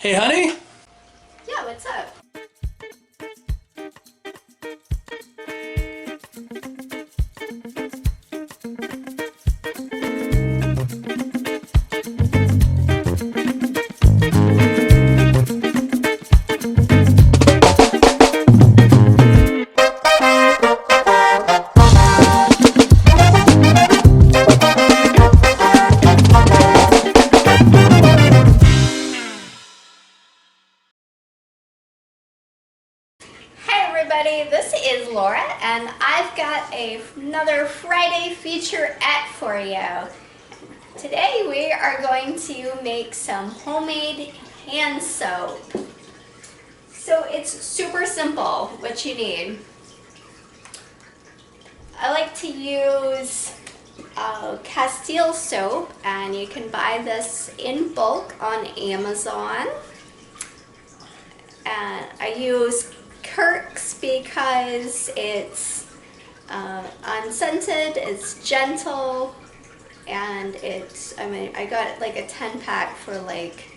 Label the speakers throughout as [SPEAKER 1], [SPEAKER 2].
[SPEAKER 1] Hey, honey?
[SPEAKER 2] Yeah, what's up? Hey everybody, this is Laura and I've got another Friday Featurette for you. Today we are going to make some homemade hand soap. So it's super simple what you need. I like to use Castile soap, and you can buy this in bulk on Amazon. And I use Kirk's because it's unscented, it's gentle, and I got like a 10-pack for like,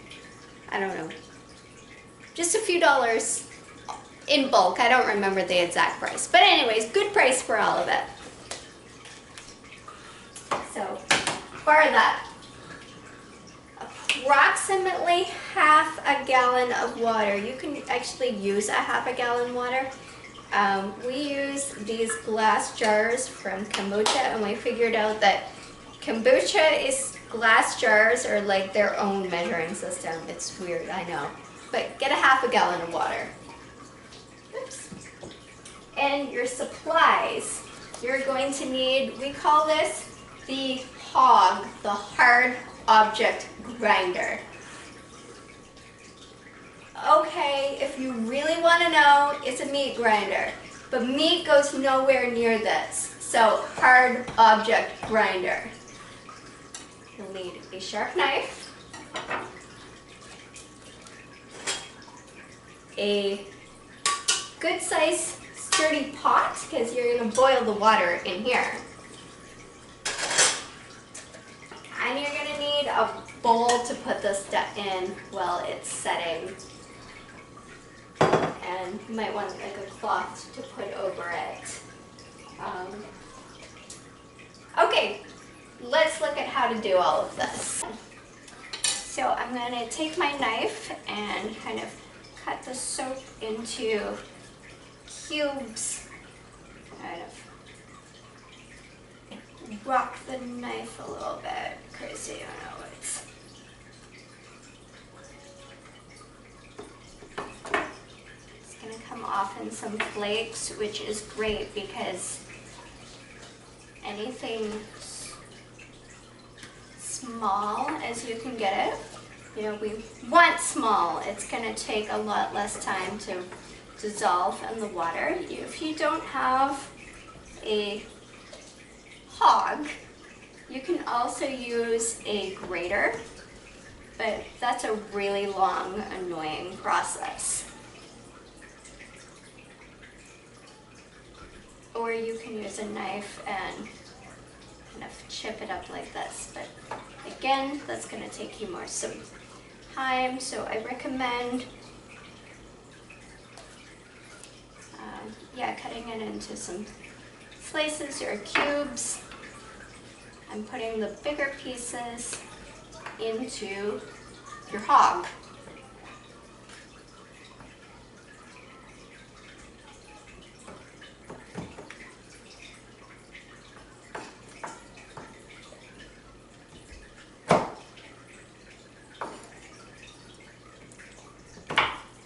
[SPEAKER 2] I don't know, just a few dollars in bulk. I don't remember the exact price. But anyways, good price for all of it. So, for that, approximately half a gallon of water. You can actually use a half a gallon water. We use these glass jars from kombucha, and we figured out that kombucha glass jars are like their own measuring system. It's weird, I know. But get a half a gallon of water. Oops. And your supplies. You're going to need, we call this the HOG, the hard object grinder. Okay, if you really want to know, it's a meat grinder, but meat goes nowhere near this. So, hard object grinder. You'll need a sharp knife, a good size sturdy pot, because you're going to boil the water in here. And you're going to need a bowl to put this in while it's setting. And you might want like a cloth to put over it. Okay, let's look at how to do all of this. So I'm going to take my knife and kind of cut the soap into cubes. Kind of rock the knife a little bit because you don't know it's going to come off in some flakes, which is great because anything small as you can get it, you know, we want small. It's going to take a lot less time to dissolve in the water. If you don't have a HOG, you can also use a grater, but that's a really long, annoying process. Or you can use a knife and kind of chip it up like this, but again, that's going to take you some time, so I recommend cutting it into some slices or cubes. I'm putting the bigger pieces into your HOG.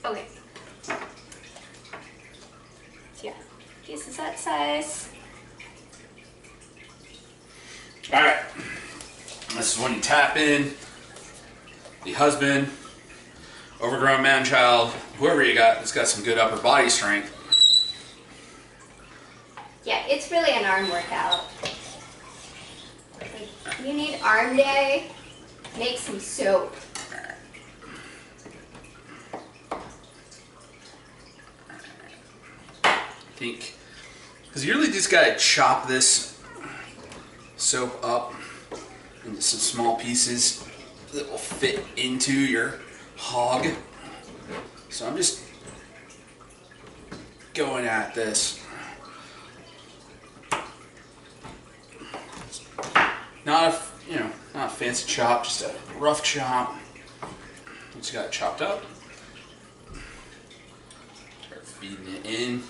[SPEAKER 2] Okay. So yeah, pieces that size.
[SPEAKER 1] All right. This is when you tap in the husband, overgrown man-child, whoever you got that's got some good upper body strength.
[SPEAKER 2] Yeah, it's really an arm workout. Like, you need arm day, make some soap.
[SPEAKER 1] I think, because you really just gotta chop this soap up into some small pieces that will fit into your HOG. So I'm just going at this. Not a fancy chop, just a rough chop. Once you got it chopped up, start feeding it in.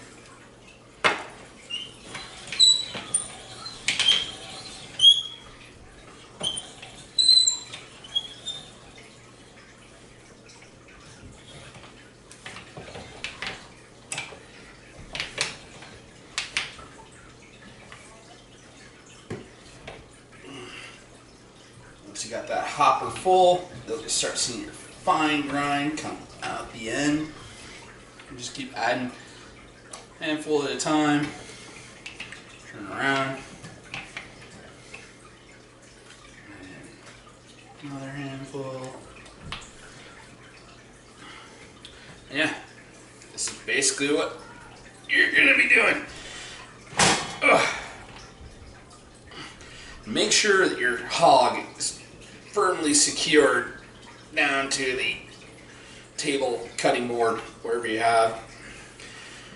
[SPEAKER 1] Once you got that hopper full, you'll just start seeing your fine grind come out the end. And just keep adding a handful at a time. Turn around. And another handful. Yeah, this is basically what you're gonna be doing. Ugh. Make sure that your hog is firmly secured down to the table cutting board, wherever you have.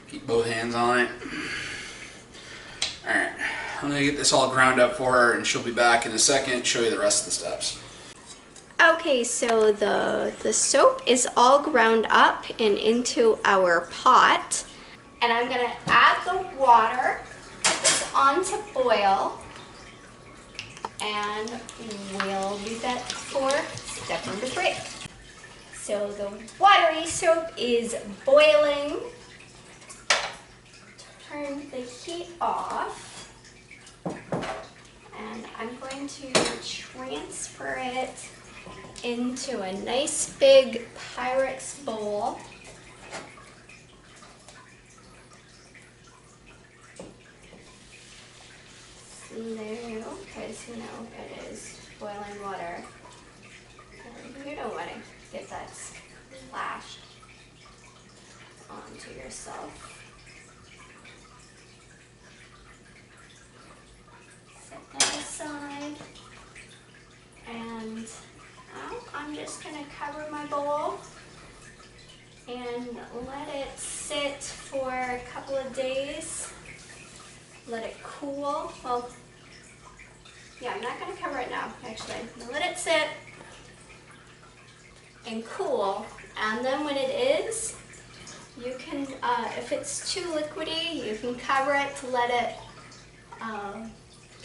[SPEAKER 1] Keep both hands on it. Alright, I'm going to get this all ground up for her, and she'll be back in a second, show you the rest of the steps.
[SPEAKER 2] Okay, so the soap is all ground up and into our pot. And I'm going to add the water, put this on to boil. And we'll do that for step number 3. So the watery soap is boiling. Turn the heat off. And I'm going to transfer it into a nice big Pyrex bowl. Because it is boiling water. And you don't want to get that splashed onto yourself. Set that aside. And now I'm just going to cover my bowl and let it sit for a couple of days. Let it cool. Well, yeah, I'm not going to cover it now, actually. I'm going to let it sit and cool. And then when it is, you can, if it's too liquidy, you can cover it to let it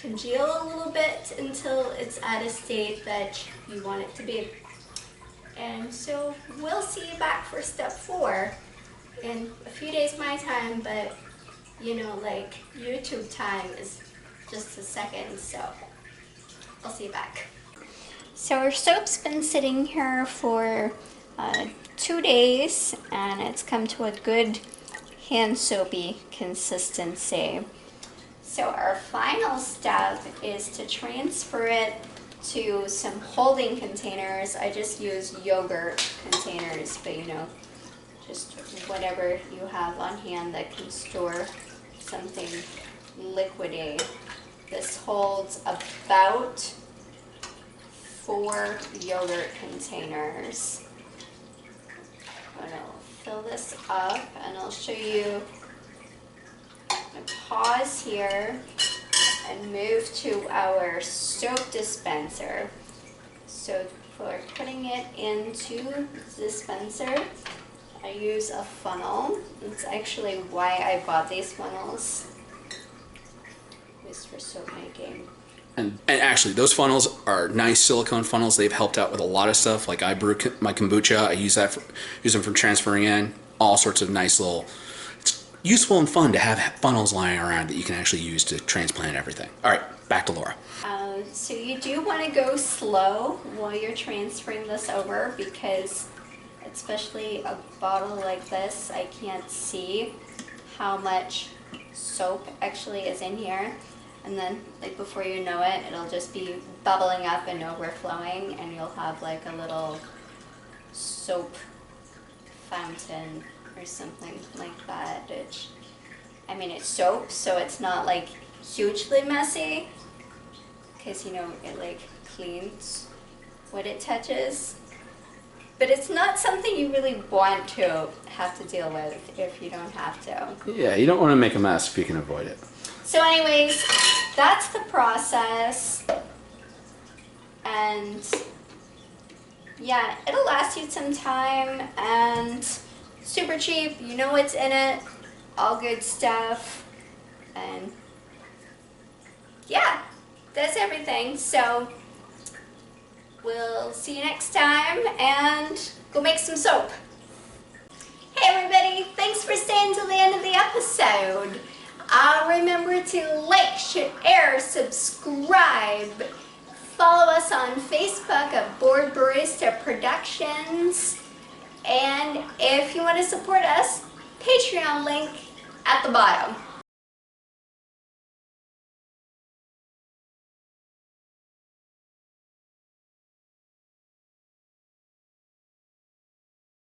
[SPEAKER 2] congeal a little bit until it's at a state that you want it to be. And so we'll see you back for step 4 in a few days my time, but like YouTube time is just a second, so I'll see you back. So our soap's been sitting here for 2 days, and it's come to a good hand soapy consistency. So our final step is to transfer it to some holding containers. I just use yogurt containers, but just whatever you have on hand that can store something liquidy. This holds about 4 yogurt containers. I'm going to fill this up and I'll show you. I'm going to pause here and move to our soap dispenser. So for putting it into the dispenser, I use a funnel. It's actually why I bought these funnels. It's for soap making.
[SPEAKER 1] And actually, those funnels are nice silicone funnels. They've helped out with a lot of stuff. Like I brew my kombucha. I use them for transferring in all sorts of nice little. It's useful and fun to have funnels lying around that you can actually use to transplant everything. All right, back to Laura.
[SPEAKER 2] So you do want to go slow while you're transferring this over, because especially a bottle like this, I can't see how much soap actually is in here. And then, like, before you know it, it'll just be bubbling up and overflowing, and you'll have like a little soap fountain or something like that. Which, I mean, it's soap, so it's not like hugely messy, because it like cleans what it touches. but it's not something you really want to have to deal with if you don't have to.
[SPEAKER 1] Yeah, you don't want to make a mess if you can avoid it.
[SPEAKER 2] So anyways, that's the process. And yeah, it'll last you some time and super cheap. You know what's in it. All good stuff. And yeah, that's everything. So we'll see you next time and go make some soap. Hey everybody, thanks for staying till the end of the episode. Remember to like, share, subscribe. Follow us on Facebook at Board Barista Productions. And if you want to support us, Patreon link at the bottom.